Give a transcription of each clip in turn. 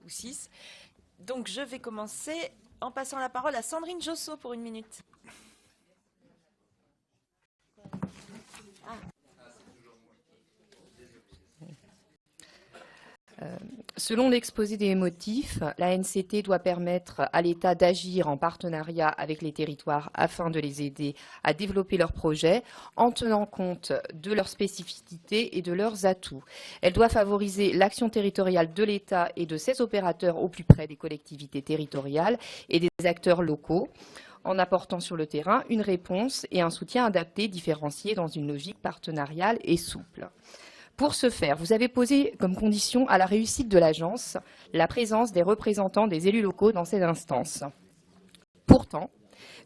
ou 6. Donc je vais commencer en passant la parole à Sandrine Josso pour 1 minute. Selon l'exposé des motifs, la NCT doit permettre à l'État d'agir en partenariat avec les territoires afin de les aider à développer leurs projets en tenant compte de leurs spécificités et de leurs atouts. Elle doit favoriser l'action territoriale de l'État et de ses opérateurs au plus près des collectivités territoriales et des acteurs locaux, en apportant sur le terrain une réponse et un soutien adapté, différencié dans une logique partenariale et souple. Pour ce faire, vous avez posé comme condition à la réussite de l'agence la présence des représentants des élus locaux dans ces instances. Pourtant,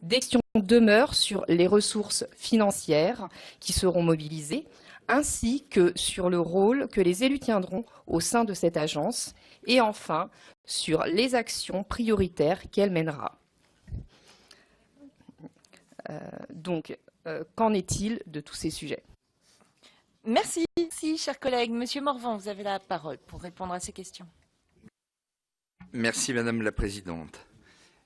des questions demeurent sur les ressources financières qui seront mobilisées, ainsi que sur le rôle que les élus tiendront au sein de cette agence, et enfin sur les actions prioritaires qu'elle mènera. Qu'en est-il de tous ces sujets ? Merci, chers collègues. Monsieur Morvan, vous avez la parole pour répondre à ces questions. Merci, Madame la Présidente.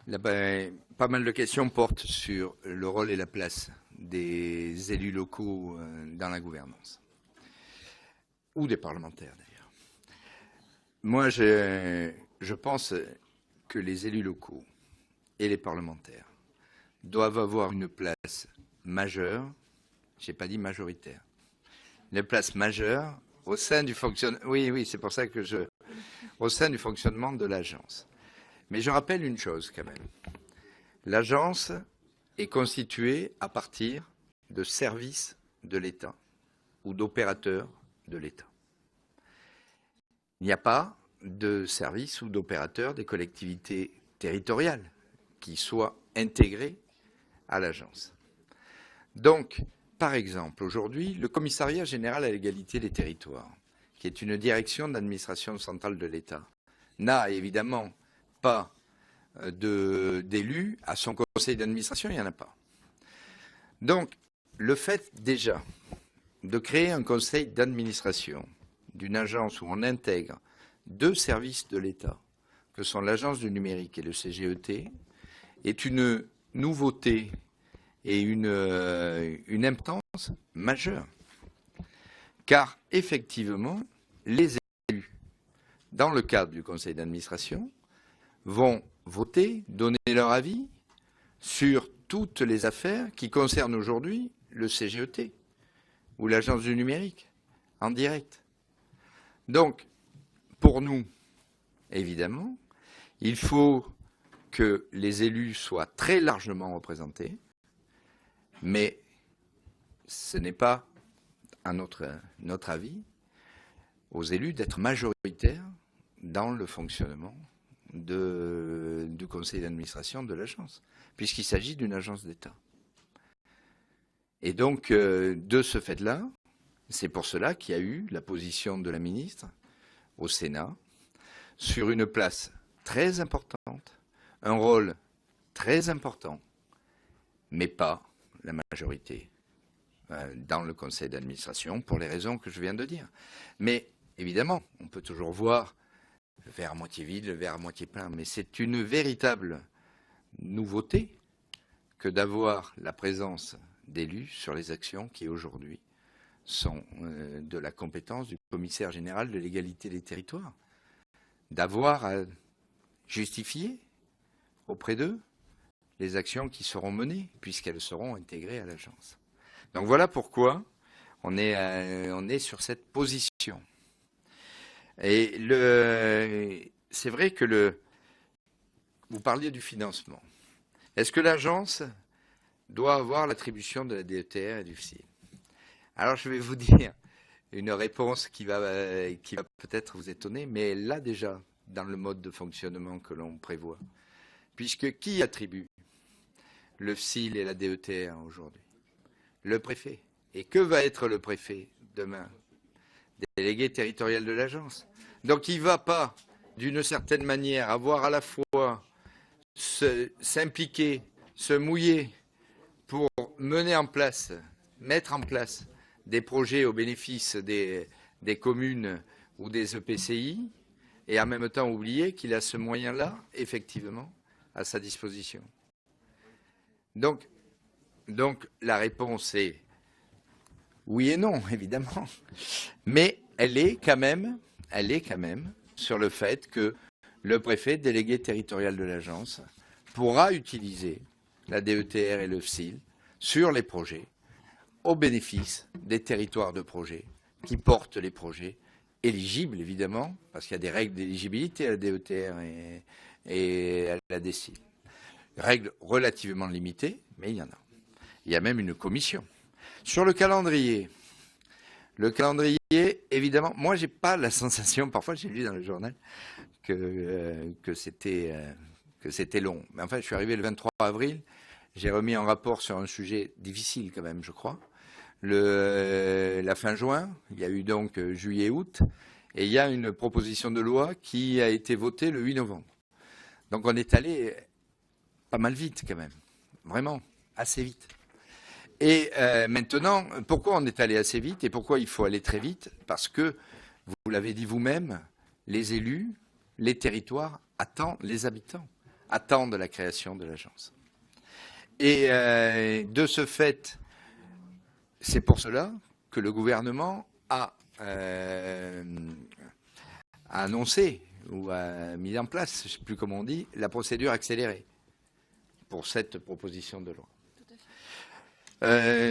Pas mal de questions portent sur le rôle et la place des élus locaux dans la gouvernance, ou des parlementaires d'ailleurs. Moi, je pense que les élus locaux et les parlementaires doivent avoir une place majeure, je n'ai pas dit majoritaire, une place majeure au sein du fonctionnement. Oui, c'est pour ça que au sein du fonctionnement de l'agence. Mais je rappelle une chose quand même. L'agence est constituée à partir de services de l'État ou d'opérateurs de l'État. Il n'y a pas de services ou d'opérateurs des collectivités territoriales qui soient intégrés à l'agence. Donc, par exemple, aujourd'hui, le Commissariat général à l'égalité des territoires, qui est une direction d'administration centrale de l'État, n'a évidemment pas d'élus à son conseil d'administration, il n'y en a pas. Donc, le fait déjà de créer un conseil d'administration d'une agence où on intègre 2 services de l'État, que sont l'Agence du numérique et le CGET, est une nouveauté et une importance majeure. Car, effectivement, les élus, dans le cadre du conseil d'administration, vont voter, donner leur avis sur toutes les affaires qui concernent aujourd'hui le CGET ou l'Agence du numérique, en direct. Donc, pour nous, évidemment, il faut que les élus soient très largement représentés, mais ce n'est pas, à notre avis, aux élus d'être majoritaires dans le fonctionnement du conseil d'administration de l'agence, puisqu'il s'agit d'une agence d'État. Et donc, de ce fait-là, c'est pour cela qu'il y a eu la position de la ministre au Sénat sur une place très importante, un rôle très important, mais pas la majorité dans le conseil d'administration pour les raisons que je viens de dire. Mais évidemment, on peut toujours voir le verre à moitié vide, le verre à moitié plein, mais c'est une véritable nouveauté que d'avoir la présence d'élus sur les actions qui aujourd'hui sont de la compétence du commissaire général de l'égalité des territoires, d'avoir à justifier auprès d'eux les actions qui seront menées, puisqu'elles seront intégrées à l'agence. Donc voilà pourquoi on est sur cette position. Et c'est vrai que vous parliez du financement. Est-ce que l'agence doit avoir l'attribution de la DETR et du FSIL? Alors je vais vous dire une réponse qui va peut-être vous étonner, mais elle l'a déjà dans le mode de fonctionnement que l'on prévoit. Puisque qui attribue le FSIL et la DETR aujourd'hui? Le préfet. Et que va être le préfet demain? Délégué territorial de l'agence. Donc il ne va pas, d'une certaine manière, avoir à la fois s'impliquer, se mouiller pour mettre en place des projets au bénéfice des communes ou des EPCI, et en même temps oublier qu'il a ce moyen-là, effectivement, à sa disposition. Donc la réponse est oui et non, évidemment, mais elle est quand même sur le fait que le préfet, délégué territorial de l'agence, pourra utiliser la DETR et le FSIL sur les projets, au bénéfice des territoires de projets qui portent les projets, éligibles évidemment, parce qu'il y a des règles d'éligibilité à la DETR et à la DSIL. Règles relativement limitées, mais il y en a. Il y a même une commission. Sur le calendrier, évidemment, moi j'ai pas la sensation, parfois j'ai lu dans le journal, que c'était long. Mais enfin, je suis arrivé le 23 avril, j'ai remis un rapport sur un sujet difficile quand même, je crois. La fin juin, il y a eu donc juillet-août, et il y a une proposition de loi qui a été votée le 8 novembre. Donc on est allé pas mal vite quand même, vraiment, assez vite. Et maintenant, pourquoi on est allé assez vite et pourquoi il faut aller très vite? Parce que, vous l'avez dit vous-même, les élus, les territoires attendent, les habitants attendent la création de l'agence. Et de ce fait, c'est pour cela que le gouvernement a annoncé ou a mis en place, je ne sais plus comment on dit, la procédure accélérée pour cette proposition de loi.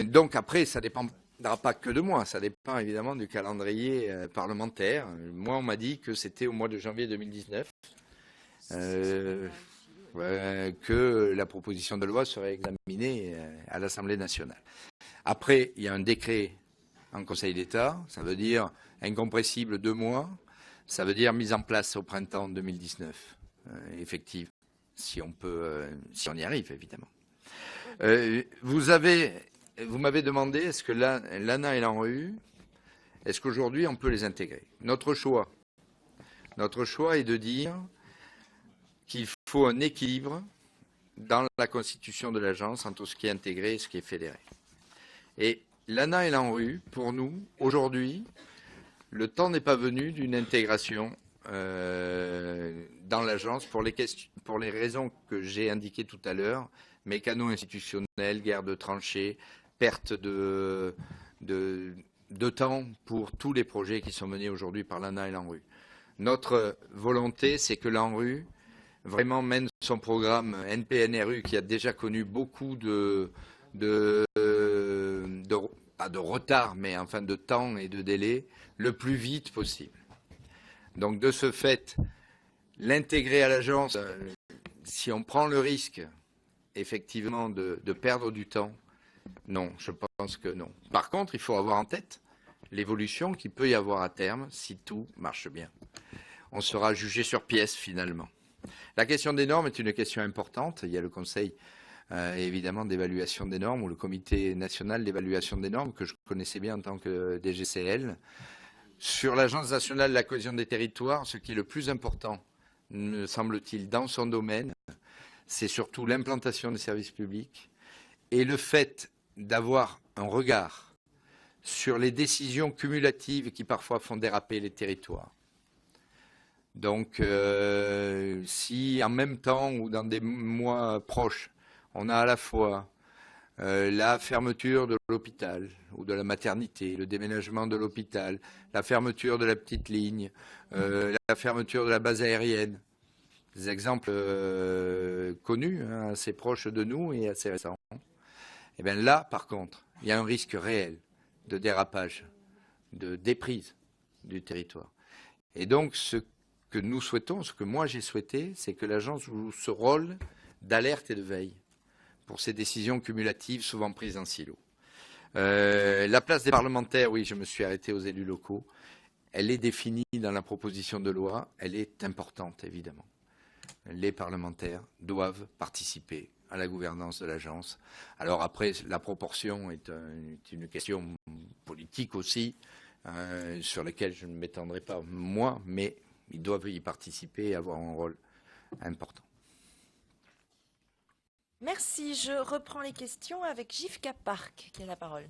Donc après, ça ne dépendra pas que de moi, ça dépend évidemment du calendrier parlementaire. Moi, on m'a dit que c'était au mois de janvier 2019 que la proposition de loi serait examinée à l'Assemblée nationale. Après, il y a un décret en Conseil d'État, ça veut dire incompressible 2 mois, ça veut dire mise en place au printemps 2019, effective, si on y arrive évidemment. Vous m'avez demandé, est-ce que l'ANA et l'ANRU, est-ce qu'aujourd'hui on peut les intégrer? Notre choix est de dire qu'il faut un équilibre dans la constitution de l'agence entre ce qui est intégré et ce qui est fédéré. Et l'ANA et l'ANRU, pour nous, aujourd'hui, le temps n'est pas venu d'une intégration dans l'agence pour les raisons que j'ai indiquées tout à l'heure, mécano institutionnels, guerre de tranchées, perte de temps pour tous les projets qui sont menés aujourd'hui par l'ANA et l'ANRU. Notre volonté, c'est que l'ANRU vraiment mène son programme NPNRU qui a déjà connu beaucoup pas de retard, mais enfin de temps et de délai, le plus vite possible. Donc de ce fait, l'intégrer à l'agence, si on prend le risque effectivement de perdre du temps, non, je pense que non. Par contre, il faut avoir en tête l'évolution qu'il peut y avoir à terme si tout marche bien. On sera jugé sur pièce finalement. La question des normes est une question importante. Il y a le Conseil évidemment d'évaluation des normes ou le Comité national d'évaluation des normes que je connaissais bien en tant que DGCL. Sur l'Agence nationale de la cohésion des territoires, ce qui est le plus important, me semble-t-il, dans son domaine, c'est surtout l'implantation des services publics et le fait d'avoir un regard sur les décisions cumulatives qui parfois font déraper les territoires. Donc, si en même temps ou dans des mois proches, on a à la fois la fermeture de l'hôpital ou de la maternité, le déménagement de l'hôpital, la fermeture de la petite ligne, la fermeture de la base aérienne, des exemples connus, hein, assez proches de nous et assez récents. Et bien là, par contre, il y a un risque réel de dérapage, de déprise du territoire. Et donc, ce que nous souhaitons, ce que moi j'ai souhaité, c'est que l'agence joue ce rôle d'alerte et de veille pour ces décisions cumulatives souvent prises en silo. La place des parlementaires, oui, je me suis arrêté aux élus locaux. Elle est définie dans la proposition de loi, elle est importante évidemment. Les parlementaires doivent participer à la gouvernance de l'agence. Alors après, la proportion est une question politique aussi, sur laquelle je ne m'étendrai pas moi, mais ils doivent y participer et avoir un rôle important. Merci. Je reprends les questions avec Gifka Park qui a la parole.